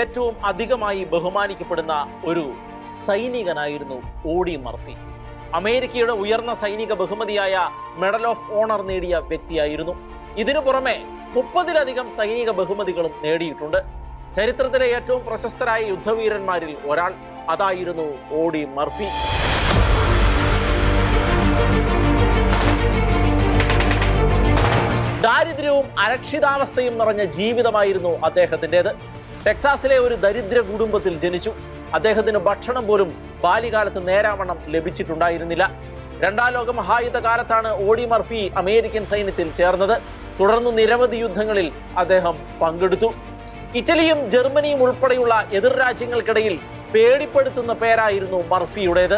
ഏറ്റവും അധികമായി ബഹുമാനിക്കപ്പെടുന്ന ഒരു സൈനികനായിരുന്നു ഓഡി മർഫി. അമേരിക്കയുടെ ഉയർന്ന സൈനിക ബഹുമതിയായ മെഡൽ ഓഫ് ഓണർ നേടിയ വ്യക്തിയായിരുന്നു. ഇതിനു പുറമെ 30-ലധികം സൈനിക ബഹുമതികളും നേടിയിട്ടുണ്ട്. ചരിത്രത്തിലെ ഏറ്റവും പ്രശസ്തരായ യുദ്ധവീരന്മാരിൽ ഒരാൾ അതായിരുന്നു ഓഡി മർഫി. ദാരിദ്ര്യവും അരക്ഷിതാവസ്ഥയും നിറഞ്ഞ ജീവിതമായിരുന്നു അദ്ദേഹത്തിൻ്റെത്. ടെക്സാസിലെ ഒരു ദരിദ്ര കുടുംബത്തിൽ ജനിച്ചു. അദ്ദേഹത്തിന് ഭക്ഷണം പോലും ബാല്യകാലത്ത് നേരാവണ്ണം ലഭിച്ചിട്ടുണ്ടായിരുന്നില്ല. രണ്ടാം ലോക മഹായുദ്ധ കാലത്താണ് ഓഡി മർഫി അമേരിക്കൻ സൈന്യത്തിൽ ചേർന്നത്. തുടർന്ന് നിരവധി യുദ്ധങ്ങളിൽ അദ്ദേഹം പങ്കെടുത്തു. ഇറ്റലിയും ജർമ്മനിയും ഉൾപ്പെടെയുള്ള എതിർ രാജ്യങ്ങൾക്കിടയിൽ പേടിപ്പെടുത്തുന്ന പേരായിരുന്നു മർഫിയുടേത്.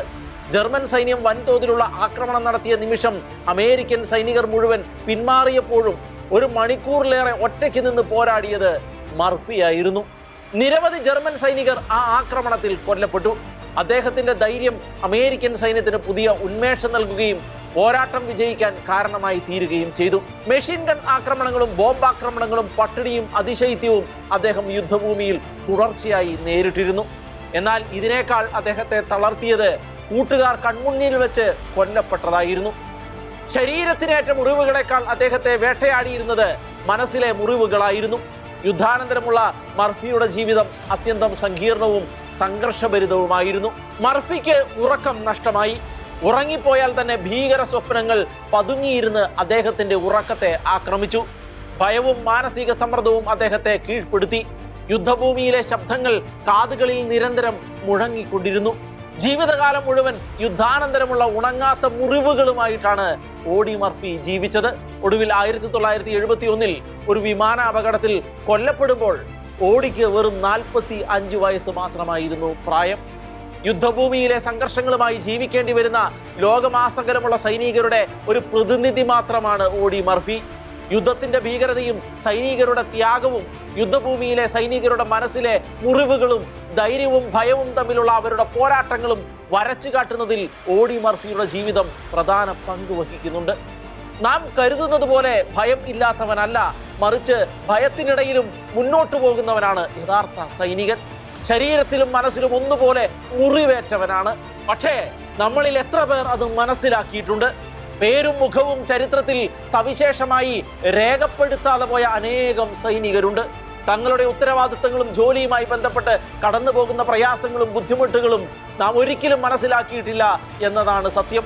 ജർമ്മൻ സൈന്യം വൻതോതിലുള്ള ആക്രമണം നടത്തിയ നിമിഷം അമേരിക്കൻ സൈനികർ മുഴുവൻ പിന്മാറിയപ്പോഴും 1 മണിക്കൂറിലേറെ ഒറ്റയ്ക്ക് നിന്ന് പോരാടിയത് മർഫിയായിരുന്നു. നിരവധി ജർമ്മൻ സൈനികർ ആ ആക്രമണത്തിൽ കൊല്ലപ്പെട്ടു. അദ്ദേഹത്തിന്റെ ധൈര്യം അമേരിക്കൻ സൈന്യത്തിന് പുതിയ ഉന്മേഷം നൽകുകയും പോരാട്ടം വിജയിക്കാൻ കാരണമായി തീരുകയും ചെയ്തു. മെഷീൻ ഗൺ ആക്രമണങ്ങളും ബോംബാക്രമണങ്ങളും പട്ടിണിയും അതിശൈത്യവും അദ്ദേഹം യുദ്ധഭൂമിയിൽ തുടർച്ചയായി നേരിട്ടിരുന്നു. എന്നാൽ ഇതിനേക്കാൾ അദ്ദേഹത്തെ തളർത്തിയത് കൂട്ടുകാർ കൺമുന്നിൽ വെച്ച് കൊല്ലപ്പെട്ടതായിരുന്നു. ശരീരത്തിനേറ്റ മുറിവുകളെക്കാൾ അദ്ദേഹത്തെ വേട്ടയാടിയിരുന്നത് മനസ്സിലെ മുറിവുകളായിരുന്നു. യുദ്ധാനന്തരമുള്ള മർഫിയുടെ ജീവിതം അത്യന്തം സങ്കീർണവും സംഘർഷഭരിതവുമായിരുന്നു. മർഫിക്ക് ഉറക്കം നഷ്ടമായി. ഉറങ്ങിപ്പോയാൽ തന്നെ ഭീകര സ്വപ്നങ്ങൾ പതുങ്ങിയിരുന്ന് അദ്ദേഹത്തിന്റെ ഉറക്കത്തെ ആക്രമിച്ചു. ഭയവും മാനസിക സമ്മർദ്ദവും അദ്ദേഹത്തെ കീഴ്പ്പെടുത്തി. യുദ്ധഭൂമിയിലെ ശബ്ദങ്ങൾ കാതുകളിൽ നിരന്തരം മുഴങ്ങിക്കൊണ്ടിരുന്നു. ജീവിതകാലം മുഴുവൻ യുദ്ധാനന്തരമുള്ള ഉണങ്ങാത്ത മുറിവുകളുമായിട്ടാണ് ഓഡി മർഫി ജീവിച്ചത്. ഒടുവിൽ 1971 ഒരു വിമാനാപകടത്തിൽ കൊല്ലപ്പെടുമ്പോൾ ഓഡിക്ക് വെറും 45 വയസ്സ് മാത്രമായിരുന്നു പ്രായം. യുദ്ധഭൂമിയിലെ സംഘർഷങ്ങളുമായി ജീവിക്കേണ്ടി വരുന്ന ലോകമാസകലമുള്ള സൈനികരുടെ ഒരു പ്രതിനിധി മാത്രമാണ് ഓഡി മർഫി. യുദ്ധത്തിന്റെ ഭീകരതയും സൈനികരുടെ ത്യാഗവും യുദ്ധഭൂമിയിലെ സൈനികരുടെ മനസ്സിലെ മുറിവുകളും ധൈര്യവും ഭയവും തമ്മിലുള്ള അവരുടെ പോരാട്ടങ്ങളും വരച്ചു കാട്ടുന്നതിൽ ഓഡി മർഫിയുടെ ജീവിതം പ്രധാന പങ്ക് വഹിക്കുന്നുണ്ട്. നാം കരുതുന്നത് പോലെ ഭയം ഇല്ലാത്തവനല്ല, മറിച്ച് ഭയത്തിനിടയിലും മുന്നോട്ടു പോകുന്നവനാണ് യഥാർത്ഥ സൈനികൻ. ശരീരത്തിലും മനസ്സിലും ഒന്നുപോലെ മുറിവേറ്റവനാണ്. പക്ഷേ നമ്മളിൽ എത്ര പേർ അത് മനസ്സിലാക്കിയിട്ടുണ്ട്? പേരും മുഖവും ചരിത്രത്തിൽ സവിശേഷമായി രേഖപ്പെടുത്താതെ പോയ അനേകം സൈനികരുണ്ട്. തങ്ങളുടെ ഉത്തരവാദിത്തങ്ങളും ജോലിയുമായി ബന്ധപ്പെട്ട് കടന്നു പോകുന്ന പ്രയാസങ്ങളും ബുദ്ധിമുട്ടുകളും നാം ഒരിക്കലും മനസ്സിലാക്കിയിട്ടില്ല എന്നതാണ് സത്യം.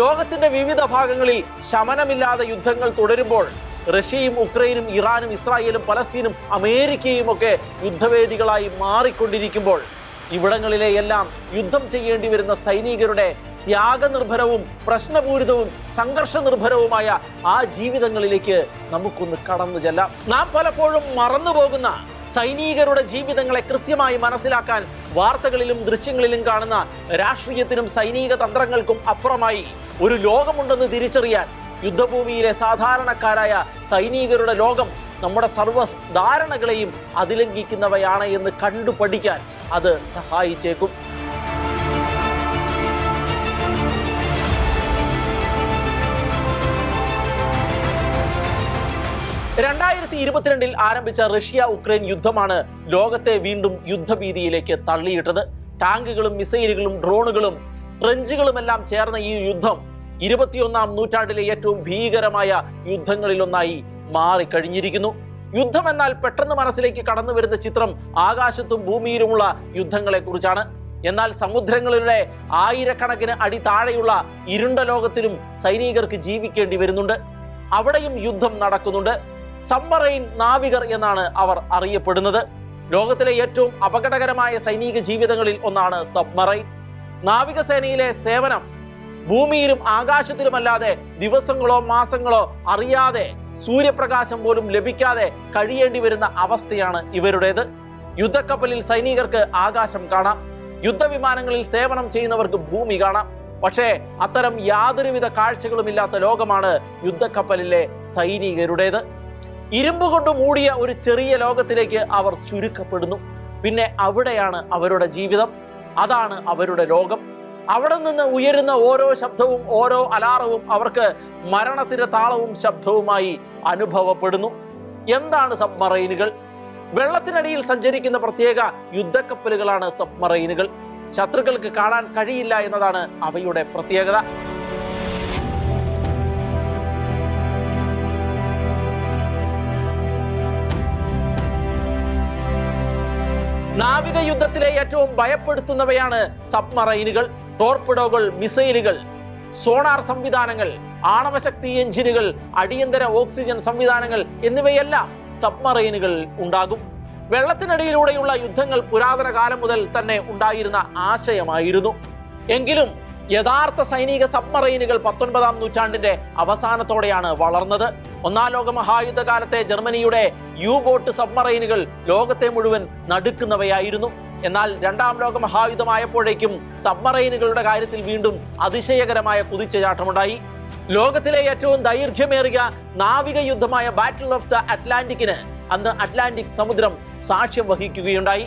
ലോകത്തിന്റെ വിവിധ ഭാഗങ്ങളിൽ ശമനമില്ലാതെ യുദ്ധങ്ങൾ തുടരുമ്പോൾ റഷ്യയും ഉക്രൈനും ഇറാനും ഇസ്രായേലും പലസ്തീനും അമേരിക്കയും ഒക്കെ യുദ്ധവേദികളായി മാറിക്കൊണ്ടിരിക്കുമ്പോൾ ഇവിടങ്ങളിലെ എല്ലാം യുദ്ധം ചെയ്യേണ്ടി വരുന്ന സൈനികരുടെ ത്യാഗനിർഭരവും പ്രശ്നപൂരിതവും സംഘർഷനിർഭരവുമായ ആ ജീവിതങ്ങളിലേക്ക് നമുക്കൊന്ന് കടന്നു ചെല്ലാം. നാം പലപ്പോഴും മറന്നുപോകുന്ന സൈനികരുടെ ജീവിതങ്ങളെ കൃത്യമായി മനസ്സിലാക്കാൻ വാർത്തകളിലും ദൃശ്യങ്ങളിലും കാണുന്ന രാഷ്ട്രീയത്തിനും സൈനിക തന്ത്രങ്ങൾക്കും അപ്പുറമായി ഒരു ലോകമുണ്ടെന്ന് തിരിച്ചറിയാൻ യുദ്ധഭൂമിയിലെ സാധാരണക്കാരായ സൈനികരുടെ ലോകം നമ്മുടെ സർവ്വ ധാരണകളെയും അതിലംഘിക്കുന്നവയാണ് എന്ന് കണ്ടുപഠിക്കാൻ അത് സഹായിച്ചേക്കും. 2022 ആരംഭിച്ച റഷ്യ ഉക്രൈൻ യുദ്ധമാണ് ലോകത്തെ വീണ്ടും യുദ്ധഭീതിയിലേക്ക് തള്ളിയിട്ടത്. ടാങ്കുകളും മിസൈലുകളും ഡ്രോണുകളും ട്രെഞ്ചുകളുമെല്ലാം ചേർന്ന ഈ യുദ്ധം 21ാം നൂറ്റാണ്ടിലെ ഏറ്റവും ഭീകരമായ യുദ്ധങ്ങളിലൊന്നായി മാറിക്കഴിഞ്ഞിരിക്കുന്നു. യുദ്ധം എന്നാൽ പെട്ടെന്ന് മനസ്സിലേക്ക് കടന്നു വരുന്ന ചിത്രം ആകാശത്തും ഭൂമിയിലുമുള്ള യുദ്ധങ്ങളെ കുറിച്ചാണ്. എന്നാൽ സമുദ്രങ്ങളുടെ ആയിരക്കണക്കിന് അടി താഴെയുള്ള ഇരുണ്ട ലോകത്തിലും സൈനികർക്ക് ജീവിക്കേണ്ടി വരുന്നുണ്ട്. അവിടെയും യുദ്ധം നടക്കുന്നുണ്ട്. സബ്മറൈൻ നാവികർ എന്നാണ് അവർ അറിയപ്പെടുന്നത്. ലോകത്തിലെ ഏറ്റവും അപകടകരമായ സൈനിക ജീവിതങ്ങളിൽ ഒന്നാണ് സബ്മറൈൻ. നാവികസേനയിലെ സേവനം ഭൂമിയിലും ആകാശത്തിലുമല്ലാതെ ദിവസങ്ങളോ മാസങ്ങളോ അറിയാതെ സൂര്യപ്രകാശം പോലും ലഭിക്കാതെ കഴിയേണ്ടി വരുന്ന അവസ്ഥയാണ് ഇവരുടേത്. യുദ്ധക്കപ്പലിൽ സൈനികർക്ക് ആകാശം കാണാം, യുദ്ധവിമാനങ്ങളിൽ സേവനം ചെയ്യുന്നവർക്ക് ഭൂമി കാണാം. പക്ഷേ അത്തരം യാതൊരുവിധ കാഴ്ചകളുമില്ലാത്ത ലോകമാണ് യുദ്ധക്കപ്പലിലെ സൈനികരുടേത്. ഇരുമ്പ് കൊണ്ട് മൂടിയ ഒരു ചെറിയ ലോകത്തിലേക്ക് അവർ ചുരുക്കപ്പെടുന്നു. പിന്നെ അവിടെയാണ് അവരുടെ ജീവിതം, അതാണ് അവരുടെ ലോകം. അവിടെ നിന്ന് ഉയരുന്ന ഓരോ ശബ്ദവും ഓരോ അലാറവും അവർക്ക് മരണത്തിന്റെ താളവും ശബ്ദവുമായി അനുഭവപ്പെടുന്നു. എന്താണ് സബ്മറൈനുകൾ? വെള്ളത്തിനടിയിൽ സഞ്ചരിക്കുന്ന പ്രത്യേക യുദ്ധക്കപ്പലുകളാണ് സബ്മറൈനുകൾ. ശത്രുക്കൾക്ക് കാണാൻ കഴിയില്ല എന്നതാണ് അവയുടെ പ്രത്യേകത. നാവിക യുദ്ധത്തിലെ ഏറ്റവും ഭയപ്പെടുത്തുന്നവയാണ് സബ്മറൈനുകൾ. ടോർപിഡോകൾ, മിസൈലുകൾ, സോണാർ സംവിധാനങ്ങൾ, ആണവശക്തി എഞ്ചിനുകൾ, അടിയന്തര ഓക്സിജൻ സംവിധാനങ്ങൾ എന്നിവയെല്ലാം സബ്മറൈനുകൾ ഉണ്ടാകും. വെള്ളത്തിനടിയിലൂടെയുള്ള യുദ്ധങ്ങൾ പുരാതന കാലം മുതൽ തന്നെ ഉണ്ടായിരുന്ന ആശയമായിരുന്നു. എങ്കിലും യഥാർത്ഥ സൈനിക സബ്മറൈനുകൾ 19-ാം നൂറ്റാണ്ടിന്റെ അവസാനത്തോടെയാണ് വളർന്നത്. ഒന്നാം ലോക മഹായുദ്ധകാലത്തെ ജർമ്മനിയുടെ യു-ബോട്ട് സബ്മറൈനുകൾ ലോകത്തെ മുഴുവൻ നടുക്കുന്നവയായിരുന്നു. എന്നാൽ രണ്ടാം ലോക മഹായുദ്ധമായപ്പോഴേക്കും സബ്മറൈനുകളുടെ കാര്യത്തിൽ വീണ്ടും അതിശയകരമായ കുതിച്ചുചാട്ടമുണ്ടായി. ലോകത്തിലെ ഏറ്റവും ദൈർഘ്യമേറിയ നാവിക യുദ്ധമായ ബാറ്റിൽ ഓഫ് ദ അറ്റ്ലാന്റിക്കിന് അന്ന് അറ്റ്ലാന്റിക് സമുദ്രം സാക്ഷ്യം വഹിക്കുകയുണ്ടായി.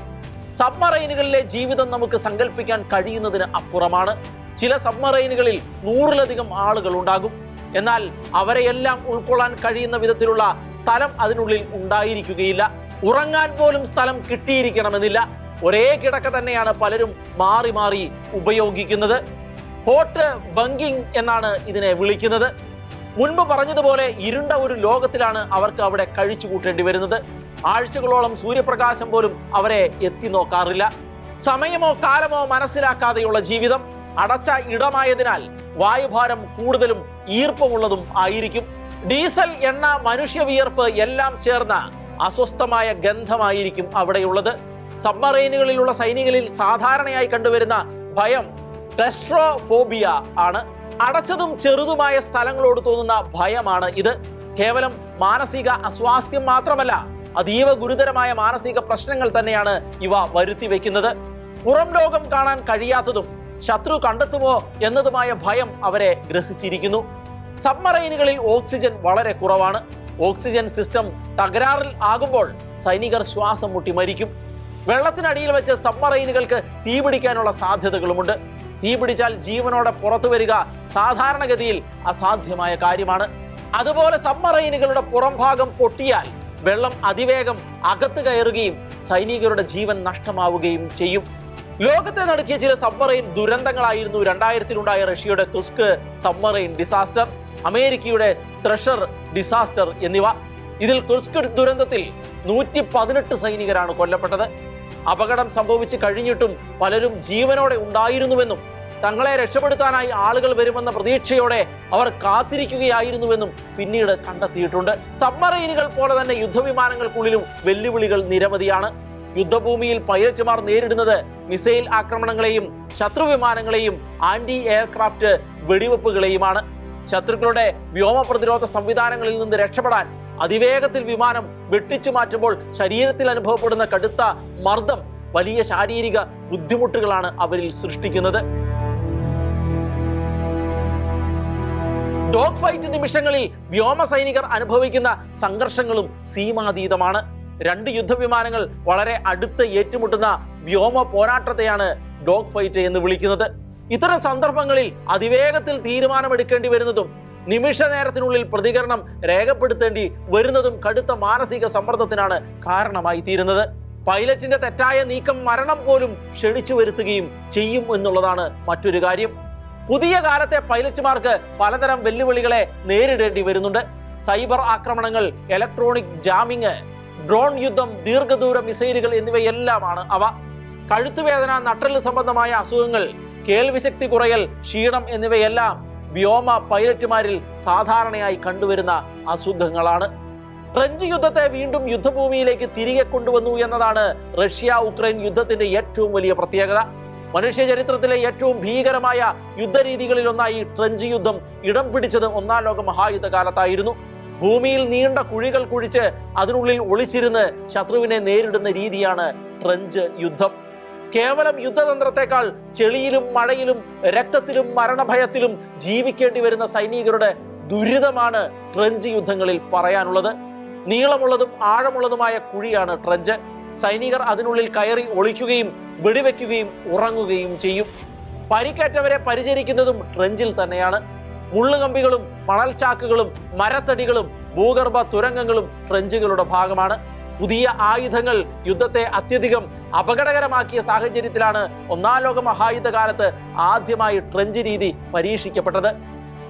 സബ്മറൈനുകളിലെ ജീവിതം നമുക്ക് സങ്കല്പിക്കാൻ കഴിയുന്നതിന് അപ്പുറമാണ്. ചില സബ്മറൈനുകളിൽ 100-ലധികം ആളുകൾ ഉണ്ടാകും. എന്നാൽ അവരെയെല്ലാം ഉൾക്കൊള്ളാൻ കഴിയുന്ന വിധത്തിലുള്ള സ്ഥലം അതിനുള്ളിൽ ഉണ്ടായിരിക്കുകയില്ല. ഉറങ്ങാൻ പോലും സ്ഥലം കിട്ടിയിരിക്കണമെന്നില്ല. ഒരേ കിടക്ക തന്നെയാണ് പലരും മാറി മാറി ഉപയോഗിക്കുന്നത്. ഹോട്ട് ബങ്കിങ് എന്നാണ് ഇതിനെ വിളിക്കുന്നത്. മുൻപ് പറഞ്ഞതുപോലെ ഇരുണ്ട ഒരു ലോകത്തിലാണ് അവർക്ക് അവിടെ കഴിച്ചു കൂട്ടേണ്ടി വരുന്നത്. ആഴ്ചകളോളം സൂര്യപ്രകാശം പോലും അവരെ എത്തി നോക്കാറില്ല. സമയമോ കാലമോ മനസ്സിലാക്കാതെയുള്ള ജീവിതം. അടച്ച ഇടമായതിനാൽ വായുഭാരം കൂടുതലും ഈർപ്പമുള്ളതും ആയിരിക്കും. ഡീസൽ, എണ്ണ, മനുഷ്യ വിയർപ്പ് എല്ലാം ചേർന്ന അസ്വസ്ഥമായ ഗന്ധമായിരിക്കും അവിടെയുള്ളത്. സബ്മറൈനുകളിലുള്ള സൈനികരിൽ സാധാരണയായി കണ്ടുവരുന്ന ഭയം ക്ലസ്ട്രോഫോബിയ ആണ്. അടച്ചതും ചെറുതുമായ സ്ഥലങ്ങളോട് തോന്നുന്ന ഭയമാണ് ഇത്. കേവലം മാനസിക അസ്വാസ്ഥ്യം മാത്രമല്ല, അതീവ ഗുരുതരമായ മാനസിക പ്രശ്നങ്ങൾ തന്നെയാണ് ഇവ വരുത്തി വെക്കുന്നത്. പുറം ലോകം കാണാൻ കഴിയാത്തതും ശത്രു കണ്ടെത്തുമോ എന്നതുമായ ഭയം അവരെ ഗ്രസിച്ചിരിക്കുന്നു. സബ്മറൈനുകളിൽ ഓക്സിജൻ വളരെ കുറവാണ്. ഓക്സിജൻ സിസ്റ്റം തകരാറിൽ ആകുമ്പോൾ സൈനികർ ശ്വാസം മുട്ടി മരിക്കും. വെള്ളത്തിനടിയിൽ വെച്ച് സബ്മറൈനുകൾക്ക് തീപിടിക്കാനുള്ള സാധ്യതകളുമുണ്ട്. തീപിടിച്ചാൽ ജീവനോടെ പുറത്തു വരിക സാധാരണഗതിയിൽ അസാധ്യമായ കാര്യമാണ്. അതുപോലെ സബ്മറൈനുകളുടെ പുറം ഭാഗം പൊട്ടിയാൽ വെള്ളം അതിവേഗം അകത്ത് കയറുകയും സൈനികരുടെ ജീവൻ നഷ്ടമാവുകയും ചെയ്യും. ലോകത്തെ നടുക്കിയ ചില സബ്മറൈൻ ദുരന്തങ്ങളായിരുന്നു 2000-ലുണ്ടായ റഷ്യയുടെ കുസ്ക് സബ്മറൈൻ ഡിസാസ്റ്റർ, അമേരിക്കയുടെ ത്രഷർ ഡിസാസ്റ്റർ എന്നിവ. ഇതിൽ കുസ്ക് ദുരന്തത്തിൽ 118 സൈനികരാണ് കൊല്ലപ്പെട്ടത്. അപകടം സംഭവിച്ചു കഴിഞ്ഞിട്ടും പലരും ജീവനോടെ ഉണ്ടായിരുന്നുവെന്നും തങ്ങളെ രക്ഷപ്പെടുത്താനായി ആളുകൾ വരുമെന്ന പ്രതീക്ഷയോടെ അവർ കാത്തിരിക്കുകയായിരുന്നുവെന്നും പിന്നീട് കണ്ടെത്തിയിട്ടുണ്ട്. സബ്മറൈനുകൾ പോലെ തന്നെ യുദ്ധവിമാനങ്ങൾക്കുള്ളിലും വെല്ലുവിളികൾ നിരവധിയാണ്. യുദ്ധഭൂമിയിൽ പൈലറ്റുമാർ നേരിടുന്നത് മിസൈൽ ആക്രമണങ്ങളെയും ശത്രുവിമാനങ്ങളെയും ആന്റി എയർക്രാഫ്റ്റ് വെടിവെപ്പുകളെയുമാണ്. ശത്രുക്കളുടെ വ്യോമ പ്രതിരോധ സംവിധാനങ്ങളിൽ നിന്ന് രക്ഷപ്പെടാൻ അതിവേഗത്തിൽ വിമാനം വെട്ടിച്ചു മാറ്റുമ്പോൾ ശരീരത്തിൽ അനുഭവപ്പെടുന്ന കടുത്ത മർദ്ദം വലിയ ശാരീരിക ബുദ്ധിമുട്ടുകളാണ് അവരിൽ സൃഷ്ടിക്കുന്നത്. ഡോഗ് ഫൈറ്റ് നിമിഷങ്ങളിൽ വ്യോമ സൈനികർ അനുഭവിക്കുന്ന സംഘർഷങ്ങളും സീമാതീതമാണ്. 2 യുദ്ധവിമാനങ്ങൾ വളരെ അടുത്ത് ഏറ്റുമുട്ടുന്ന വ്യോമ പോരാട്ടത്തെയാണ് ഡോഗ് ഫൈറ്റ് എന്ന് വിളിക്കുന്നത്. ഇത്തരം സന്ദർഭങ്ങളിൽ അതിവേഗത്തിൽ തീരുമാനമെടുക്കേണ്ടി വരുന്നതും നിമിഷ നേരത്തിനുള്ളിൽ പ്രതികരണം രേഖപ്പെടുത്തേണ്ടി വരുന്നതും കടുത്ത മാനസിക സമ്മർദ്ദത്തിനാണ് കാരണമായി തീരുന്നത്. പൈലറ്റിന്റെ തെറ്റായ നീക്കം മരണം പോലും ക്ഷണിച്ചു വരുത്തുകയും ചെയ്യും എന്നുള്ളതാണ് മറ്റൊരു കാര്യം. പുതിയ കാലത്തെ പൈലറ്റുമാർക്ക് പലതരം വെല്ലുവിളികളെ നേരിടേണ്ടി വരുന്നുണ്ട്. സൈബർ ആക്രമണങ്ങൾ, ഇലക്ട്രോണിക് ജാമിങ്, ഡ്രോൺ യുദ്ധം, ദീർഘദൂര മിസൈലുകൾ എന്നിവയെല്ലാമാണ് അവ. കഴുത്തുവേദന, നട്ടെല്ല് സംബന്ധമായ അസുഖങ്ങൾ, കേൾവിശക്തി കുറയൽ, ക്ഷീണം എന്നിവയെല്ലാം വ്യോമ പൈലറ്റുമാരിൽ സാധാരണയായി കണ്ടുവരുന്ന അസുഖങ്ങളാണ്. ഫ്രഞ്ച് യുദ്ധത്തെ വീണ്ടും യുദ്ധഭൂമിയിലേക്ക് തിരികെ കൊണ്ടുവന്നു എന്നതാണ് റഷ്യ-ഉക്രൈൻ യുദ്ധത്തിന്റെ ഏറ്റവും വലിയ പ്രത്യേകത. മനുഷ്യ ചരിത്രത്തിലെ ഏറ്റവും ഭീകരമായ യുദ്ധരീതികളിൽ ഒന്നായി ഫ്രഞ്ച് യുദ്ധം ഇടം പിടിച്ചത് 1-ാം ലോക മഹായുദ്ധ കാലത്തായിരുന്നു. ഭൂമിയിൽ നീണ്ട കുഴികൾ കുഴിച്ച് അതിനുള്ളിൽ ഒളിച്ചിരുന്ന് ശത്രുവിനെ നേരിടുന്ന രീതിയാണ് ഫ്രഞ്ച് യുദ്ധം. കേവലം യുദ്ധതന്ത്രത്തെക്കാൾ ചെളിയിലും മഴയിലും രക്തത്തിലും മരണഭയത്തിലും ജീവിക്കേണ്ടി വരുന്ന സൈനികരുടെ ദുരിതമാണ് ഫ്രഞ്ച് യുദ്ധങ്ങളിൽ പറയാനുള്ളത്. നീളമുള്ളതും ആഴമുള്ളതുമായ കുഴിയാണ് ട്രെഞ്ച്. സൈനികർ അതിനുള്ളിൽ കയറി ഒളിക്കുകയും വെടിവെക്കുകയും ഉറങ്ങുകയും ചെയ്യും. പരിക്കേറ്റവരെ പരിചരിക്കുന്നതും ട്രെഞ്ചിൽ തന്നെയാണ്. മുള്ളുകമ്പികളും മണൽച്ചാക്കുകളും മരത്തടികളും ഭൂഗർഭ തുരങ്കങ്ങളും ട്രെഞ്ചുകളുടെ ഭാഗമാണ്. പുതിയ ആയുധങ്ങൾ യുദ്ധത്തെ അത്യധികം അപകടകരമാക്കിയ സാഹചര്യത്തിലാണ് ഒന്നാം ലോക മഹായുദ്ധകാലത്ത് ആദ്യമായി ട്രെഞ്ച് രീതി പരീക്ഷിക്കപ്പെട്ടത്.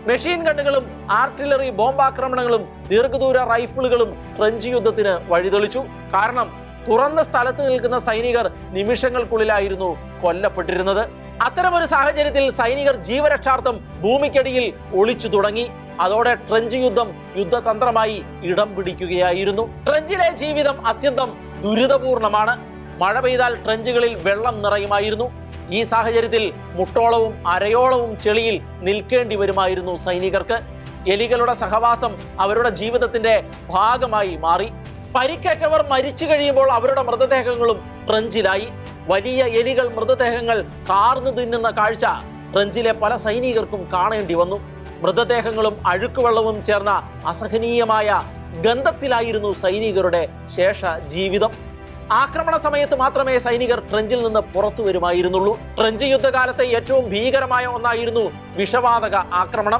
മെഷീൻ ഗണ്ണുകളും ആർട്ടിലറി ബോംബാക്രമണങ്ങളും ദീർഘദൂര റൈഫിളുകളും ട്രെഞ്ച് യുദ്ധത്തിന് വഴിതെളിച്ചു. കാരണം തുറന്ന സ്ഥലത്ത് നിൽക്കുന്ന സൈനികർ നിമിഷങ്ങൾക്കുള്ളിലായിരുന്നു കൊല്ലപ്പെട്ടിരുന്നത്. അത്തരമൊരു സാഹചര്യത്തിൽ സൈനികർ ജീവരക്ഷാർത്ഥം ഭൂമിക്കടിയിൽ ഒളിച്ചു തുടങ്ങി. അതോടെ ട്രെഞ്ച് യുദ്ധം യുദ്ധതന്ത്രമായി ഇടം പിടിക്കുകയായിരുന്നു. ട്രെഞ്ചിലെ ജീവിതം അത്യന്തം ദുരിതപൂർണമാണ്. മഴ പെയ്താൽ ട്രെഞ്ചുകളിൽ വെള്ളം നിറയുമായിരുന്നു. ഈ സാഹചര്യത്തിൽ മുട്ടോളവും അരയോളവും ചെളിയിൽ നിൽക്കേണ്ടി വരുമായിരുന്നു സൈനികർക്ക്. എലികളുടെ സഹവാസം അവരുടെ ജീവിതത്തിന്റെ ഭാഗമായി മാറി. പരിക്കേറ്റവർ മരിച്ചു കഴിയുമ്പോൾ അവരുടെ മൃതദേഹങ്ങളും ട്രെഞ്ചിലായി. വലിയ എലികൾ മൃതദേഹങ്ങൾ കാർന്നു തിന്നുന്ന കാഴ്ച ട്രെഞ്ചിലെ പല സൈനികർക്കും കാണേണ്ടി വന്നു. മൃതദേഹങ്ങളും അഴുക്കുവെള്ളവും ചേർന്ന അസഹനീയമായ ഗന്ധത്തിലായിരുന്നു സൈനികരുടെ ശേഷ ജീവിതം. ആക്രമണ സമയത്ത് മാത്രമേ സൈനികർ ട്രെഞ്ചിൽ നിന്ന് പുറത്തു വരുമായിരുന്നുള്ളൂ. ട്രെഞ്ച് യുദ്ധകാലത്തെ ഏറ്റവും ഭീകരമായ ഒന്നായിരുന്നു വിഷവാതക ആക്രമണം.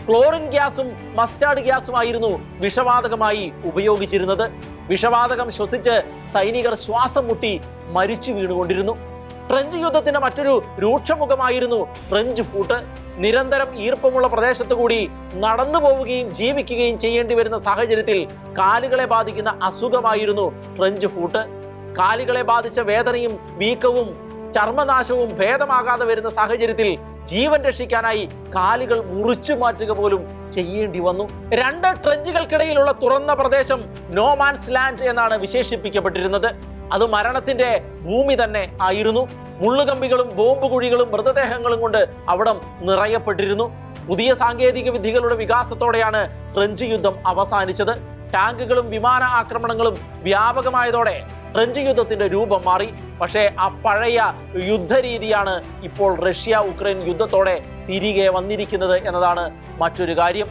ക്ലോറിൻ ഗ്യാസും മസ്റ്റാർഡ് ഗ്യാസുമായിരുന്നു വിഷവാതകമായി ഉപയോഗിച്ചിരുന്നത്. വിഷവാതകം ശ്വസിച്ച് സൈനികർ ശ്വാസം മുട്ടി മരിച്ചു വീണുകൊണ്ടിരുന്നു. ട്രെഞ്ച് യുദ്ധത്തിന്റെ മറ്റൊരു രൂക്ഷമുഖമായിരുന്നു ട്രെഞ്ച് ഫൂട്ട്. നിരന്തരം ഈർപ്പമുള്ള പ്രദേശത്തു കൂടി നടന്നു പോവുകയും ജീവിക്കുകയും ചെയ്യേണ്ടി വരുന്ന സാഹചര്യത്തിൽ കാലുകളെ ബാധിക്കുന്ന അസുഖമായിരുന്നു ട്രെഞ്ച് ഫൂട്ട്. കാലുകളെ ബാധിച്ച വേദനയും വീക്കവും ചർമ്മനാശവും ഭേദമാകാതെ വരുന്ന സാഹചര്യത്തിൽ ജീവൻ രക്ഷിക്കാനായി കാലുകൾ മുറിച്ചു മാറ്റുക പോലും ചെയ്യേണ്ടി വന്നു. രണ്ട് ട്രെഞ്ചുകൾക്കിടയിലുള്ള തുറന്ന പ്രദേശം നോമാൻസ് ലാൻഡ് എന്നാണ് വിശേഷിപ്പിക്കപ്പെട്ടിരുന്നത്. അത് മരണത്തിന്റെ ഭൂമി തന്നെ ആയിരുന്നു. മുള്ളുകമ്പികളും ബോംബ് കുഴികളും മൃതദേഹങ്ങളും കൊണ്ട് അവിടം നിറയപ്പെട്ടിരുന്നു. പുതിയ സാങ്കേതിക വിദ്യകളുടെ വികാസത്തോടെയാണ് ട്രെഞ്ച് യുദ്ധം അവസാനിച്ചത്. ടാങ്കുകളും വിമാന ആക്രമണങ്ങളും വ്യാപകമായതോടെ ട്രെഞ്ച് യുദ്ധത്തിന്റെ രൂപം മാറി. പക്ഷേ ആ പഴയ യുദ്ധരീതിയാണ് ഇപ്പോൾ റഷ്യ ഉക്രൈൻ യുദ്ധത്തോടെ തിരികെ വന്നിരിക്കുന്നത് എന്നതാണ് മറ്റൊരു കാര്യം.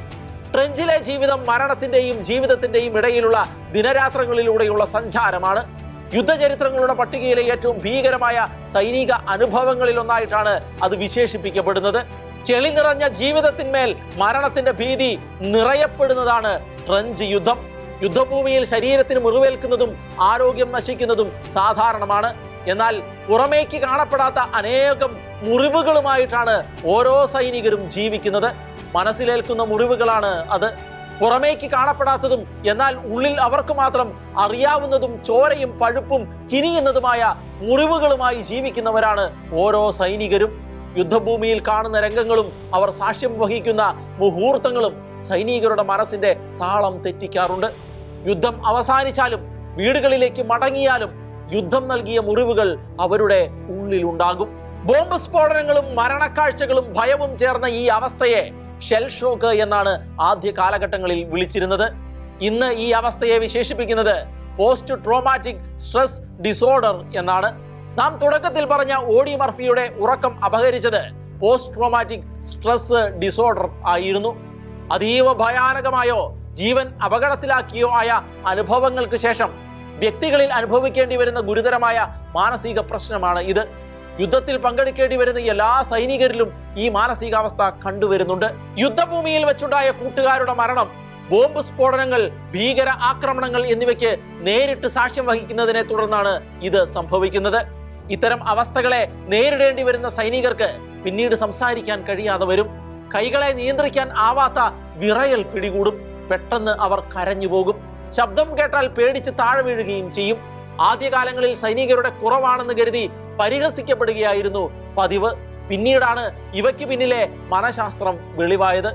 ട്രെഞ്ചിലെ ജീവിതം മരണത്തിന്റെയും ജീവിതത്തിന്റെയും ഇടയിലുള്ള ദിനരാത്രങ്ങളിലൂടെയുള്ള സഞ്ചാരമാണ്. യുദ്ധചരിത്രങ്ങളുടെ പട്ടികയിലെ ഏറ്റവും ഭീകരമായ സൈനിക അനുഭവങ്ങളിൽ ഒന്നായിട്ടാണ് അത് വിശേഷിപ്പിക്കപ്പെടുന്നത്. ചെളി നിറഞ്ഞ ജീവിതത്തിന്മേൽ മരണത്തിന്റെ ഭീതി നിറയപ്പെടുന്നതാണ് ട്രെഞ്ച് യുദ്ധം. യുദ്ധഭൂമിയിൽ ശരീരത്തിന് മുറിവേൽക്കുന്നതും ആരോഗ്യം നശിക്കുന്നതും സാധാരണമാണ്. എന്നാൽ പുറമേക്ക് കാണപ്പെടാത്ത അനേകം മുറിവുകളുമായിട്ടാണ് ഓരോ സൈനികരും ജീവിക്കുന്നത്. മനസ്സിലേൽക്കുന്ന മുറിവുകളാണ് അത്. പുറമേക്ക് കാണപ്പെടാത്തതും എന്നാൽ ഉള്ളിൽ അവർക്ക് മാത്രം അറിയാവുന്നതും ചോരയും പഴുപ്പും കിനിയുന്നതുമായ മുറിവുകളുമായി ജീവിക്കുന്നവരാണ് ഓരോ സൈനികരും. യുദ്ധഭൂമിയിൽ കാണുന്ന രംഗങ്ങളും അവർ സാക്ഷ്യം വഹിക്കുന്ന മുഹൂർത്തങ്ങളും സൈനികരുടെ മനസ്സിന്റെ താളം തെറ്റിക്കാറുണ്ട്. യുദ്ധം അവസാനിച്ചാലും വീടുകളിലേക്ക് മടങ്ങിയാലും യുദ്ധം നൽകിയ മുറിവുകൾ അവരുടെ ഉള്ളിലുണ്ടാകും. ബോംബ് സ്ഫോടനങ്ങളും മരണക്കാഴ്ചകളും ഭയവും ചേർന്ന ഈ അവസ്ഥയെ ഷെൽ ഷോക്ക് എന്നാണ് ആദ്യ കാലഘട്ടങ്ങളിൽ വിളിച്ചിരുന്നത്. ഇന്ന് ഈ അവസ്ഥയെ വിശേഷിപ്പിക്കുന്നത് പോസ്റ്റ് ട്രോമാറ്റിക് സ്ട്രെസ് ഡിസോർഡർ എന്നാണ്. നാം തുടക്കത്തിൽ പറഞ്ഞ ഓഡി മർഫിയുടെ ഉറക്കം അപഹരിച്ചത് പോസ്റ്റ് ട്രോമാറ്റിക് സ്ട്രെസ് ഡിസോർഡർ ആയിരുന്നു. അതീവ ഭയാനകമായോ ജീവൻ അപകടത്തിലാക്കിയോ ആയ അനുഭവങ്ങൾക്ക് ശേഷം വ്യക്തികളിൽ അനുഭവിക്കേണ്ടി വരുന്ന ഗുരുതരമായ മാനസിക പ്രശ്നമാണ് ഇത്. യുദ്ധത്തിൽ പങ്കെടുക്കേണ്ടി വരുന്ന എല്ലാ സൈനികരിലും ഈ മാനസികാവസ്ഥ കണ്ടുവരുന്നുണ്ട്. യുദ്ധഭൂമിയിൽ വെച്ചുണ്ടായ കൂട്ടുകാരുടെ മരണം, ബോംബ് സ്ഫോടനങ്ങൾ, ഭീകര ആക്രമണങ്ങൾ എന്നിവയ്ക്ക് നേരിട്ട് സാക്ഷ്യം വഹിക്കുന്നതിനെ തുടർന്നാണ് ഇത് സംഭവിക്കുന്നത്. ഇത്തരം അവസ്ഥകളെ നേരിടേണ്ടി വരുന്ന സൈനികർക്ക് പിന്നീട് സംസാരിക്കാൻ കഴിയാതെ വരും. കൈകളെ നിയന്ത്രിക്കാൻ ആവാത്ത വിറയൽ പിടികൂടും. പെട്ടെന്ന് അവർ കരഞ്ഞു പോകും. ശബ്ദം കേട്ടാൽ പേടിച്ച് താഴെ വീഴുകയും ചെയ്യും. ആദ്യകാലങ്ങളിൽ സൈനികരുടെ കുറവാണെന്ന് കരുതി പരിഹസിക്കപ്പെടുകയായിരുന്നു പതിവ്. പിന്നീടാണ് ഇവയ്ക്ക് പിന്നിലെ മനഃശാസ്ത്രം വെളിവായത്.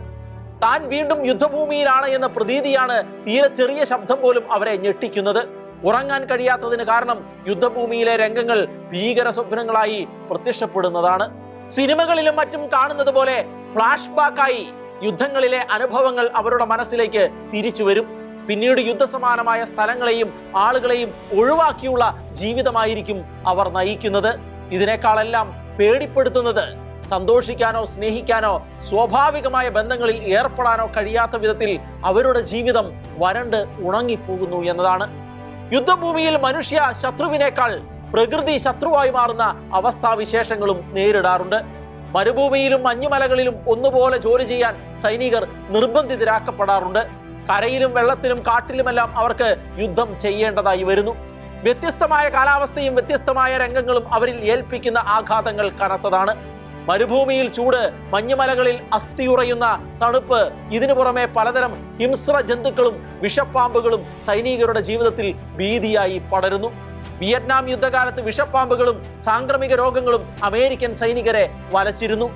താൻ വീണ്ടും യുദ്ധഭൂമിയിലാണ് എന്ന പ്രതീതിയാണ് തീരെ ചെറിയ ശബ്ദം പോലും അവരെ ഞെട്ടിക്കുന്നത്. ഉറങ്ങാൻ കഴിയാത്തതിന് കാരണം യുദ്ധഭൂമിയിലെ രംഗങ്ങൾ ഭീകര സ്വപ്നങ്ങളായി പ്രത്യക്ഷപ്പെടുന്നതാണ്. സിനിമകളിലും മറ്റും കാണുന്നത് പോലെ ഫ്ലാഷ് ബാക്കായി യുദ്ധങ്ങളിലെ അനുഭവങ്ങൾ അവരുടെ മനസ്സിലേക്ക് തിരിച്ചു വരും. പിന്നീട് യുദ്ധസമാനമായ സ്ഥലങ്ങളെയും ആളുകളെയും ഒഴിവാക്കിയുള്ള ജീവിതമായിരിക്കും അവർ നയിക്കുന്നത്. ഇതിനേക്കാളെല്ലാം പേടിപ്പെടുത്തുന്നത് സന്തോഷിക്കാനോ സ്നേഹിക്കാനോ സ്വാഭാവികമായ ബന്ധങ്ങളിൽ ഏർപ്പെടാനോ കഴിയാത്ത വിധത്തിൽ അവരുടെ ജീവിതം വരണ്ട് ഉണങ്ങിപ്പോകുന്നു എന്നതാണ്. യുദ്ധഭൂമിയിൽ മനുഷ്യ ശത്രുവിനേക്കാൾ പ്രകൃതി ശത്രുവായി മാറുന്ന അവസ്ഥാവിശേഷങ്ങളും നേരിടാറുണ്ട്. മരുഭൂമിയിലും മഞ്ഞുമലകളിലും ഒന്നുപോലെ ജോലി ചെയ്യാൻ സൈനികർ നിർബന്ധിതരാക്കപ്പെടാറുണ്ട്. കരയിലും വെള്ളത്തിലും കാട്ടിലുമെല്ലാം അവർക്ക് യുദ്ധം ചെയ്യേണ്ടതായി വരുന്നു. വ്യത്യസ്തമായ കാലാവസ്ഥയും വ്യത്യസ്തമായ രംഗങ്ങളും അവരിൽ ഏൽപ്പിക്കുന്ന ആഘാതങ്ങൾ കനത്തതാണ്. മരുഭൂമിയിൽ ചൂട്, മഞ്ഞുമലകളിൽ അസ്ഥിയുറയുന്ന തണുപ്പ്, ഇതിനു പുറമെ പലതരം ഹിംസ്ര ജന്തുക്കളും വിഷപ്പാമ്പുകളും സൈനികരുടെ ജീവിതത്തിൽ ഭീതിയായി പടരുന്നു. വിയറ്റ്നാം യുദ്ധകാലത്ത് വിഷപ്പാമ്പുകളും സാംക്രമിക രോഗങ്ങളും അമേരിക്കൻ സൈനികരെ വലച്ചിരുന്നു.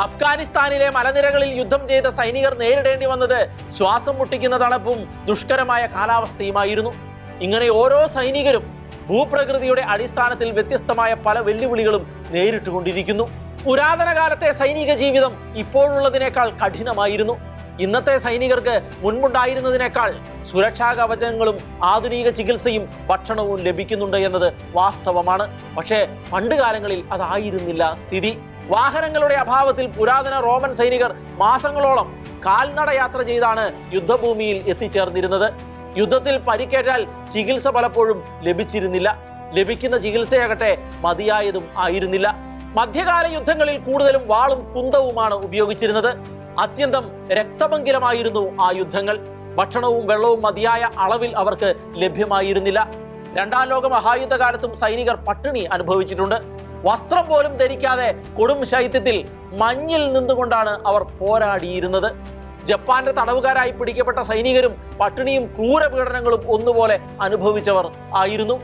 അഫ്ഗാനിസ്ഥാനിലെ മലനിരകളിൽ യുദ്ധം ചെയ്ത സൈനികർ നേരിടേണ്ടി വന്നത് ശ്വാസം മുട്ടിക്കുന്ന തണുപ്പും ദുഷ്കരമായ കാലാവസ്ഥയുമായിരുന്നു. ഇങ്ങനെ ഓരോ സൈനികരും ഭൂപ്രകൃതിയുടെ അടിസ്ഥാനത്തിൽ വ്യത്യസ്തമായ പല വെല്ലുവിളികളും നേരിട്ടുകൊണ്ടിരിക്കുന്നു. പുരാതന കാലത്തെ സൈനിക ജീവിതം ഇപ്പോഴുള്ളതിനേക്കാൾ കഠിനമായിരുന്നു. ഇന്നത്തെ സൈനികർക്ക് മുൻപുണ്ടായിരുന്നതിനേക്കാൾ സുരക്ഷാ കവചങ്ങളും ആധുനിക ചികിത്സയും ഭക്ഷണവും ലഭിക്കുന്നുണ്ട് എന്നത് വാസ്തവമാണ്. പക്ഷേ പണ്ട് കാലങ്ങളിൽ അതായിരുന്നില്ല സ്ഥിതി. വാഹനങ്ങളുടെ അഭാവത്തിൽ പുരാതന റോമൻ സൈനികർ മാസങ്ങളോളം കാൽനട യാത്ര ചെയ്താണ് യുദ്ധഭൂമിയിൽ എത്തിച്ചേർന്നിരുന്നത്. യുദ്ധത്തിൽ പരിക്കേറ്റാൽ ചികിത്സ പലപ്പോഴും ലഭിച്ചിരുന്നില്ല. ലഭിക്കുന്ന ചികിത്സയാകട്ടെ മതിയായതും ആയിരുന്നില്ല. മധ്യകാല യുദ്ധങ്ങളിൽ കൂടുതലും വാളും കുന്തവുമാണ് ഉപയോഗിച്ചിരുന്നത്. അത്യന്തം രക്തമംഗലമായിരുന്നു ആ യുദ്ധങ്ങൾ. ഭക്ഷണവും വെള്ളവും മതിയായ അളവിൽ അവർക്ക് ലഭ്യമായിരുന്നില്ല. രണ്ടാം ലോക മഹായുദ്ധകാലത്തും സൈനികർ പട്ടിണി അനുഭവിച്ചിട്ടുണ്ട്. വസ്ത്രം പോലും ധരിക്കാതെ കൊടും ശൈത്യത്തിൽ മഞ്ഞിൽ നിന്നുകൊണ്ടാണ് അവർ പോരാടിയിരുന്നത്. ജപ്പാന്റെ തടവുകാരായി പിടിക്കപ്പെട്ട സൈനികരും പട്ടിണിയും ക്രൂരപീഡനങ്ങളും ഒന്നുപോലെ അനുഭവിച്ചവർ ആയിരുന്നു.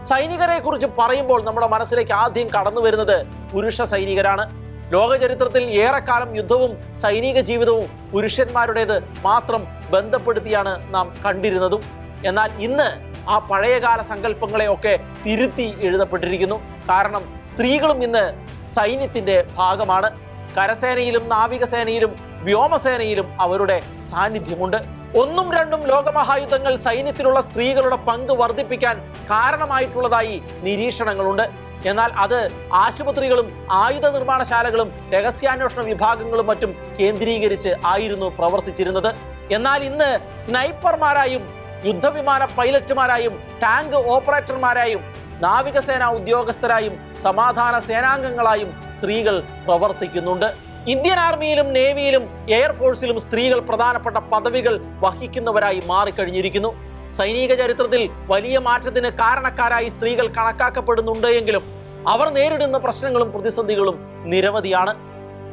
സൈനികരെ കുറിച്ച് പറയുമ്പോൾ നമ്മുടെ മനസ്സിലേക്ക് ആദ്യം കടന്നു വരുന്നത് പുരുഷ സൈനികരാണ്. ലോക ചരിത്രത്തിൽ ഏറെക്കാലം യുദ്ധവും സൈനിക ജീവിതവും പുരുഷന്മാരുടേത് മാത്രം ബന്ധപ്പെടുത്തിയാണ് നാം കണ്ടിരുന്നതും. എന്നാൽ ഇന്ന് ആ പഴയകാല സങ്കല്പങ്ങളെയൊക്കെ തിരുത്തി എഴുതപ്പെട്ടിരിക്കുന്നു. കാരണം സ്ത്രീകളും ഇന്ന് സൈന്യത്തിന്റെ ഭാഗമാണ്. കരസേനയിലും നാവികസേനയിലും വ്യോമസേനയിലും അവരുടെ സാന്നിധ്യമുണ്ട്. ഒന്നും രണ്ടും ലോകമഹായുദ്ധങ്ങൾ സൈന്യത്തിലുള്ള സ്ത്രീകളുടെ പങ്ക് വർദ്ധിപ്പിക്കാൻ കാരണമായിട്ടുള്ളതായി നിരീക്ഷണങ്ങളുണ്ട്. എന്നാൽ അത് ആശുപത്രികളും ആയുധ നിർമ്മാണശാലകളും രഹസ്യാന്വേഷണ വിഭാഗങ്ങളും മറ്റും കേന്ദ്രീകരിച്ച് ആയിരുന്നു പ്രവർത്തിച്ചിരുന്നത്. എന്നാൽ ഇന്ന് സ്നൈപ്പർമാരായും യുദ്ധവിമാന പൈലറ്റുമാരായും ടാങ്ക് ഓപ്പറേറ്റർമാരായും നാവികസേനാ ഉദ്യോഗസ്ഥരായും സമാധാന സേനാംഗങ്ങളായും സ്ത്രീകൾ പ്രവർത്തിക്കുന്നുണ്ട്. ഇന്ത്യൻ ആർമിയിലും നേവിയിലും എയർഫോഴ്സിലും സ്ത്രീകൾ പ്രധാനപ്പെട്ട പദവികൾ വഹിക്കുന്നവരായി മാറിക്കഴിഞ്ഞിരിക്കുന്നു. സൈനിക ചരിത്രത്തിൽ വലിയ മാറ്റത്തിന് കാരണക്കാരായി സ്ത്രീകൾ കണക്കാക്കപ്പെടുന്നുണ്ട് എങ്കിലും അവർ നേരിടുന്ന പ്രശ്നങ്ങളും പ്രതിസന്ധികളും നിരവധിയാണ്.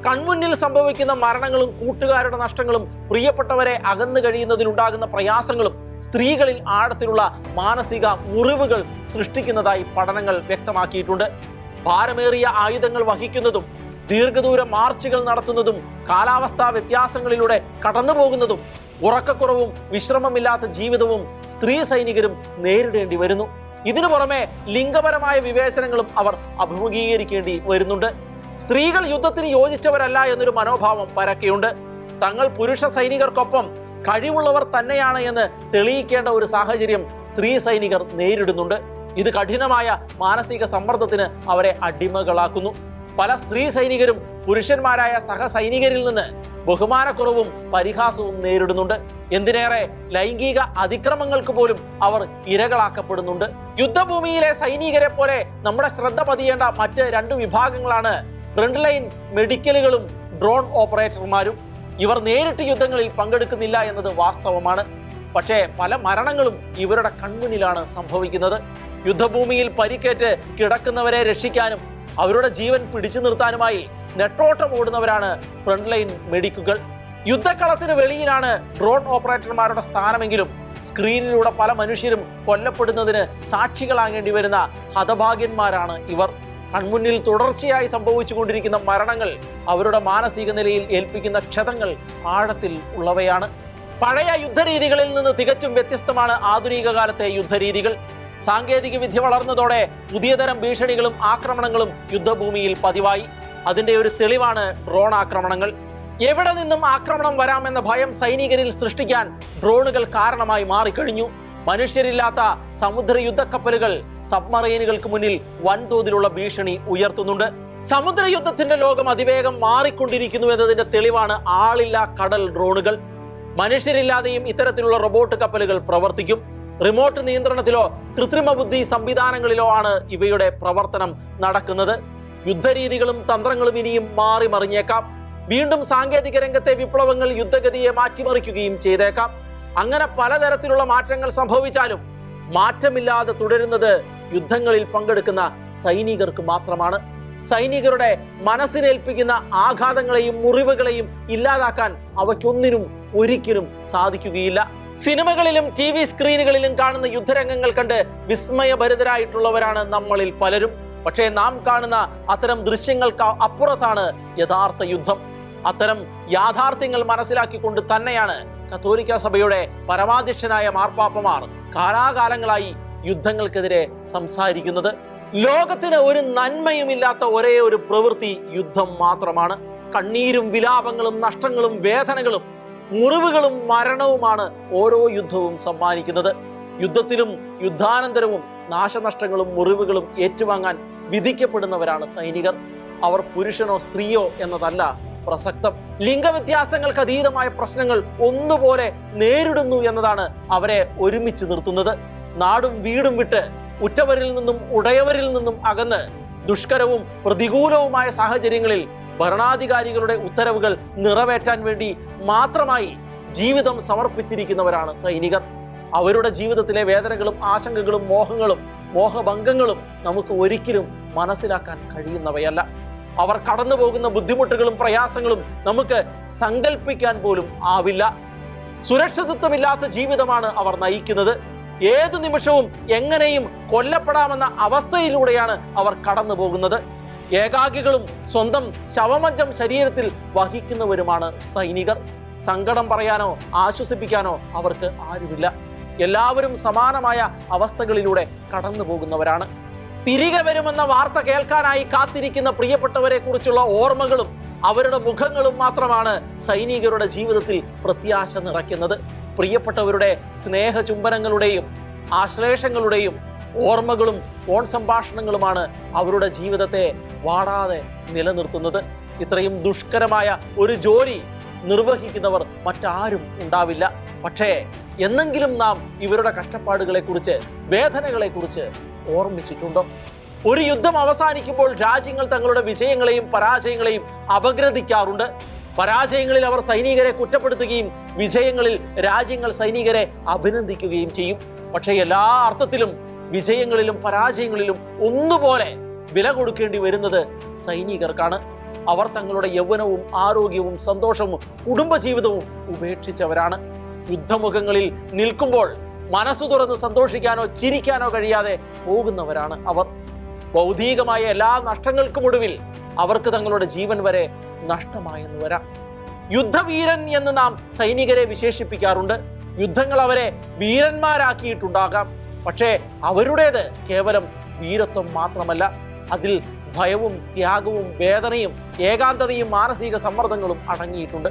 കൺമുന്നിൽ സംഭവിക്കുന്ന മരണങ്ങളും കൂട്ടുകാരുടെ നഷ്ടങ്ങളും പ്രിയപ്പെട്ടവരെ അകന്നു കഴിയുന്നതിലുണ്ടാകുന്ന പ്രയാസങ്ങളും സ്ത്രീകളിൽ ആഴത്തിലുള്ള മാനസിക മുറിവുകൾ സൃഷ്ടിക്കുന്നതായി പഠനങ്ങൾ വ്യക്തമാക്കിയിട്ടുണ്ട്. ഭാരമേറിയ ആയുധങ്ങൾ വഹിക്കുന്നതും ദീർഘദൂര മാർച്ചുകൾ നടത്തുന്നതും കാലാവസ്ഥാ വ്യത്യാസങ്ങളിലൂടെ കടന്നുപോകുന്നതും ഉറക്കക്കുറവും വിശ്രമമില്ലാത്ത ജീവിതവും സ്ത്രീ സൈനികരും നേരിടേണ്ടി വരുന്നു. ഇതിനു പുറമെ ലിംഗപരമായ വിവേചനങ്ങളും അവർ അഭിമുഖീകരിക്കേണ്ടി വരുന്നുണ്ട്. സ്ത്രീകൾ യുദ്ധത്തിന് യോജിച്ചവരല്ല എന്നൊരു മനോഭാവം പരക്കെയുണ്ട്. തങ്ങൾ പുരുഷ സൈനികർക്കൊപ്പം കഴിവുള്ളവർ തന്നെയാണ് എന്ന് തെളിയിക്കേണ്ട ഒരു സാഹചര്യം സ്ത്രീ സൈനികർ നേരിടുന്നുണ്ട്. ഇത് കഠിനമായ മാനസിക സമ്മർദ്ദത്തിന് അവരെ അടിമകളാക്കുന്നു. പല സ്ത്രീ സൈനികരും പുരുഷന്മാരായ സഹസൈനികരിൽ നിന്ന് ബഹുമാനക്കുറവും പരിഹാസവും നേരിടുന്നുണ്ട്. എന്തിനേറെ ലൈംഗിക അതിക്രമങ്ങൾക്ക് പോലും അവർ ഇരകളാക്കപ്പെടുന്നുണ്ട്. യുദ്ധഭൂമിയിലെ സൈനികരെ പോലെ നമ്മുടെ ശ്രദ്ധ പതിയേണ്ട മറ്റ് രണ്ട് വിഭാഗങ്ങളാണ് ഫ്രണ്ട് ലൈൻ മെഡിക്കലുകളും ഡ്രോൺ ഓപ്പറേറ്റർമാരും. ഇവർ നേരിട്ട് യുദ്ധങ്ങളിൽ പങ്കെടുക്കുന്നില്ല എന്നത് വാസ്തവമാണ്. പക്ഷേ പല മരണങ്ങളും ഇവരുടെ കൺമുന്നിലാണ് സംഭവിക്കുന്നത്. യുദ്ധഭൂമിയിൽ പരിക്കേറ്റ് കിടക്കുന്നവരെ രക്ഷിക്കാനും അവരുടെ ജീവൻ പിടിച്ചു നിർത്താനുമായി നെട്ടോട്ടം ഓടുന്നവരാണ് ഫ്രണ്ട് ലൈൻ മെഡിക്കുകൾ. യുദ്ധക്കളത്തിന് വെളിയിലാണ് ഡ്രോൺ ഓപ്പറേറ്റർമാരുടെ സ്ഥാനമെങ്കിലും സ്ക്രീനിലൂടെ പല മനുഷ്യരും കൊല്ലപ്പെടുന്നതിന് സാക്ഷികളാകേണ്ടി വരുന്ന ഹതഭാഗ്യന്മാരാണ് ഇവർ. കൺമുന്നിൽ തുടർച്ചയായി സംഭവിച്ചുകൊണ്ടിരിക്കുന്ന മരണങ്ങൾ അവരുടെ മാനസിക നിലയിൽ ഏൽപ്പിക്കുന്ന ക്ഷതങ്ങൾ ആഴത്തിൽ ഉള്ളവയാണ്. പഴയ യുദ്ധരീതികളിൽ നിന്ന് തികച്ചും വ്യത്യസ്തമാണ് ആധുനിക കാലത്തെ യുദ്ധരീതികൾ. സാങ്കേതിക വിദ്യ വളർന്നതോടെ പുതിയതരം ഭീഷണികളും ആക്രമണങ്ങളും യുദ്ധഭൂമിയിൽ പതിവായി. അതിന്റെ ഒരു തെളിവാണ് ഡ്രോൺ ആക്രമണങ്ങൾ. എവിടെ നിന്നും ആക്രമണം വരാമെന്ന ഭയം സൈനികരിൽ സൃഷ്ടിക്കാൻ ഡ്രോണുകൾ കാരണമായി മാറിക്കഴിഞ്ഞു. മനുഷ്യരില്ലാത്ത സമുദ്ര യുദ്ധക്കപ്പലുകൾ സബ്മറൈനുകൾക്ക് മുന്നിൽ വൻതോതിലുള്ള ഭീഷണി ഉയർത്തുന്നുണ്ട്. സമുദ്രയുദ്ധത്തിന്റെ ലോകം അതിവേഗം മാറിക്കൊണ്ടിരിക്കുന്നു എന്നതിന്റെ തെളിവാണ് ആളില്ലാ കടൽ ഡ്രോണുകൾ. മനുഷ്യരില്ലാതെയും ഇത്തരത്തിലുള്ള റോബോട്ട് കപ്പലുകൾ പ്രവർത്തിക്കും. റിമോട്ട് നിയന്ത്രണത്തിലോ കൃത്രിമ ബുദ്ധി സംവിധാനങ്ങളിലോ ആണ് ഇവയുടെ പ്രവർത്തനം നടക്കുന്നത്. യുദ്ധരീതികളും തന്ത്രങ്ങളും ഇനിയും മാറി മറിഞ്ഞേക്കാം. വീണ്ടും സാങ്കേതിക രംഗത്തെ വിപ്ലവങ്ങൾ യുദ്ധഗതിയെ മാറ്റിമറിക്കുകയും ചെയ്തേക്കാം. അങ്ങനെ പലതരത്തിലുള്ള മാറ്റങ്ങൾ സംഭവിച്ചാലും മാറ്റമില്ലാതെ തുടരുന്നത് യുദ്ധങ്ങളിൽ പങ്കെടുക്കുന്ന സൈനികർക്ക് മാത്രമാണ്. സൈനികരുടെ മനസ്സിനേൽപ്പിക്കുന്ന ആഘാതങ്ങളെയും മുറിവുകളെയും ഇല്ലാതാക്കാൻ അവയ്ക്കൊന്നിനും ഒരിക്കലും സാധിക്കുകയില്ല. സിനിമകളിലും TV സ്ക്രീനുകളിലും കാണുന്ന യുദ്ധരംഗങ്ങൾ കണ്ട് വിസ്മയഭരിതരായിട്ടുള്ളവരാണ് നമ്മളിൽ പലരും. പക്ഷേ നാം കാണുന്ന അത്തരം ദൃശ്യങ്ങൾക്ക് അപ്പുറത്താണ് യഥാർത്ഥ യുദ്ധം. അത്തരം യാഥാർത്ഥ്യങ്ങൾ മനസ്സിലാക്കിക്കൊണ്ട് തന്നെയാണ് കത്തോലിക്ക സഭയുടെ പരമാധ്യക്ഷനായ മാർപ്പാപ്പമാർ കാലാകാലങ്ങളായി യുദ്ധങ്ങൾക്കെതിരെ സംസാരിക്കുന്നത്. ലോകത്തിന് ഒരു നന്മയുമില്ലാത്ത ഒരേ ഒരു പ്രവൃത്തി യുദ്ധം മാത്രമാണ്. കണ്ണീരും വിലാപങ്ങളും നഷ്ടങ്ങളും വേദനകളും മുറിവുകളും മരണവുമാണ് ഓരോ യുദ്ധവും സമ്മാനിക്കുന്നത്. യുദ്ധത്തിലും യുദ്ധാനന്തരവും നാശനഷ്ടങ്ങളും മുറിവുകളും ഏറ്റുവാങ്ങാൻ വിധിക്കപ്പെടുന്നവരാണ് സൈനികർ. അവർ പുരുഷനോ സ്ത്രീയോ എന്നതല്ല പ്രസക്തം. ലിംഗവ്യത്യാസങ്ങൾക്ക് അതീതമായ പ്രശ്നങ്ങൾ ഒന്നുപോലെ നേരിടുന്നു എന്നതാണ് അവരെ ഒരുമിച്ച് നിർത്തുന്നത്. നാടും വീടും വിട്ട് ഉറ്റവരിൽ നിന്നും ഉടയവരിൽ നിന്നും അകന്ന് ദുഷ്കരവും പ്രതികൂലവുമായ സാഹചര്യങ്ങളിൽ ഭരണാധികാരികളുടെ ഉത്തരവുകൾ നിറവേറ്റാൻ വേണ്ടി മാത്രമായി ജീവിതം സമർപ്പിച്ചിരിക്കുന്നവരാണ് സൈനികർ. അവരുടെ ജീവിതത്തിലെ വേദനകളും ആശങ്കകളും മോഹങ്ങളും മോഹഭംഗങ്ങളും നമുക്ക് ഒരിക്കലും മനസ്സിലാക്കാൻ കഴിയുന്നവയല്ല. അവർ കടന്നു പോകുന്ന ബുദ്ധിമുട്ടുകളും പ്രയാസങ്ങളും നമുക്ക് സങ്കല്പിക്കാൻ പോലും ആവില്ല. സുരക്ഷിതത്വമില്ലാത്ത ജീവിതമാണ് അവർ നയിക്കുന്നത്. ഏതു നിമിഷവും എങ്ങനെയും കൊല്ലപ്പെടാമെന്ന അവസ്ഥയിലൂടെയാണ് അവർ കടന്നു പോകുന്നത്. ഏകാകികളും സ്വന്തം ശവമഞ്ചം ശരീരത്തിൽ വഹിക്കുന്നവരുമാണ് സൈനികർ. സങ്കടം പറയാനോ ആശ്വസിപ്പിക്കാനോ അവർക്ക് ആരുമില്ല. എല്ലാവരും സമാനമായ അവസ്ഥകളിലൂടെ കടന്നു പോകുന്നവരാണ്. തിരികെ വരുമെന്ന വാർത്ത കേൾക്കാനായി കാത്തിരിക്കുന്ന പ്രിയപ്പെട്ടവരെ കുറിച്ചുള്ള ഓർമ്മകളും അവരുടെ മുഖങ്ങളും മാത്രമാണ് സൈനികരുടെ ജീവിതത്തിൽ പ്രത്യാശ നിറയ്ക്കുന്നത്. പ്രിയപ്പെട്ടവരുടെ സ്നേഹചുംബനങ്ങളുടെയും ആശ്ലേഷങ്ങളുടെയും ഓർമ്മകളും ഫോൺ സംഭാഷണങ്ങളുമാണ് അവരുടെ ജീവിതത്തെ വാടാതെ നിലനിർത്തുന്നത്. ഇത്രയും ദുഷ്കരമായ ഒരു ജോലി നിർവഹിക്കുന്നവർ മറ്റാരും ഉണ്ടാവില്ല. പക്ഷേ എന്നെങ്കിലും നാം ഇവരുടെ കഷ്ടപ്പാടുകളെ കുറിച്ച് വേദനകളെ കുറിച്ച് ഓർമ്മിച്ചിട്ടുണ്ടോ? ഒരു യുദ്ധം അവസാനിക്കുമ്പോൾ രാജ്യങ്ങൾ തങ്ങളുടെ വിജയങ്ങളെയും പരാജയങ്ങളെയും അപഗ്രഥിക്കാറുണ്ട്. പരാജയങ്ങളിൽ അവർ സൈനികരെ കുറ്റപ്പെടുത്തുകയും വിജയങ്ങളിൽ രാജ്യങ്ങൾ സൈനികരെ അഭിനന്ദിക്കുകയും ചെയ്യും. പക്ഷേ എല്ലാ അർത്ഥത്തിലും വിജയങ്ങളിലും പരാജയങ്ങളിലും ഒന്നുപോലെ വില കൊടുക്കേണ്ടി വരുന്നത് സൈനികർക്കാണ്. അവർ തങ്ങളുടെ യൗവനവും ആരോഗ്യവും സന്തോഷവും കുടുംബജീവിതവും ഉപേക്ഷിച്ചവരാണ്. യുദ്ധമുഖങ്ങളിൽ നിൽക്കുമ്പോൾ മനസ്സു തുറന്ന് സന്തോഷിക്കാനോ ചിരിക്കാനോ കഴിയാതെ പോകുന്നവരാണ് അവർ. ഭൗതികമായ എല്ലാ നഷ്ടങ്ങൾക്കുമൊടുവിൽ അവർക്ക് തങ്ങളുടെ ജീവൻ വരെ നഷ്ടമായെന്ന് വരാം. യുദ്ധവീരൻ എന്ന് നാം സൈനികരെ വിശേഷിപ്പിക്കാറുണ്ട്. യുദ്ധങ്ങൾ അവരെ വീരന്മാരാക്കിയിട്ടുണ്ടാകാം. പക്ഷേ അവരുടേത് കേവലം വീരത്വം മാത്രമല്ല, അതിൽ ഭയവും ത്യാഗവും വേദനയും ഏകാന്തതയും മാനസിക സമ്മർദ്ദങ്ങളും അടങ്ങിയിട്ടുണ്ട്.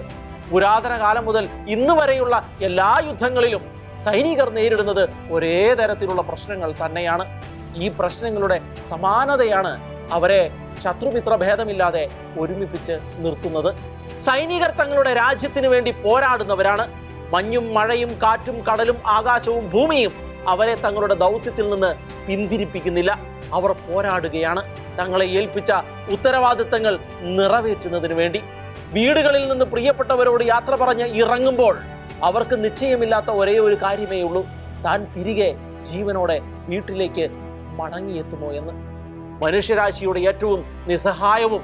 പുരാതന കാലം മുതൽ ഇന്ന് വരെയുള്ള എല്ലാ യുദ്ധങ്ങളിലും സൈനികർ നേരിടുന്നത് ഒരേ തരത്തിലുള്ള പ്രശ്നങ്ങൾ തന്നെയാണ്. ഈ പ്രശ്നങ്ങളുടെ സമാനതയാണ് അവരെ ശത്രുമിത്ര ഭേദമില്ലാതെ ഒരുമിപ്പിച്ച് നിർത്തുന്നത്. സൈനികർ തങ്ങളുടെ രാജ്യത്തിന് വേണ്ടി പോരാടുന്നവരാണ്. മഞ്ഞും മഴയും കാറ്റും കടലും ആകാശവും ഭൂമിയും അവരെ തങ്ങളുടെ ദൗത്യത്തിൽ നിന്ന് പിന്തിരിപ്പിക്കുന്നില്ല. അവർ പോരാടുകയാണ് തങ്ങളെ ഏൽപ്പിച്ച ഉത്തരവാദിത്തങ്ങൾ നിറവേറ്റുന്നതിന് വേണ്ടി. വീടുകളിൽ നിന്ന് പ്രിയപ്പെട്ടവരോട് യാത്ര പറഞ്ഞ് ഇറങ്ങുമ്പോൾ അവർക്ക് നിശ്ചയമില്ലാത്ത ഒരേ ഒരു കാര്യമേ ഉള്ളൂ: താൻ തിരികെ ജീവനോടെ വീട്ടിലേക്ക് മടങ്ങിയെത്തുമോ എന്ന്. മനുഷ്യരാശിയുടെ ഏറ്റവും നിസ്സഹായവും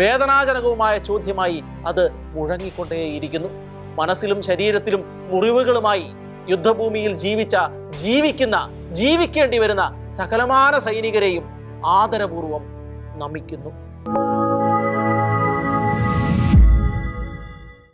വേദനാജനകവുമായ ചോദ്യമായി അത് മുഴങ്ങിക്കൊണ്ടേയിരിക്കുന്നു. മനസ്സിലും ശരീരത്തിലും മുറിവുകളുമായി യുദ്ധഭൂമിയിൽ ജീവിക്കേണ്ടി വരുന്ന സകലമാന സൈനികരെയും ആദരപൂർവം നമിക്കുന്നു.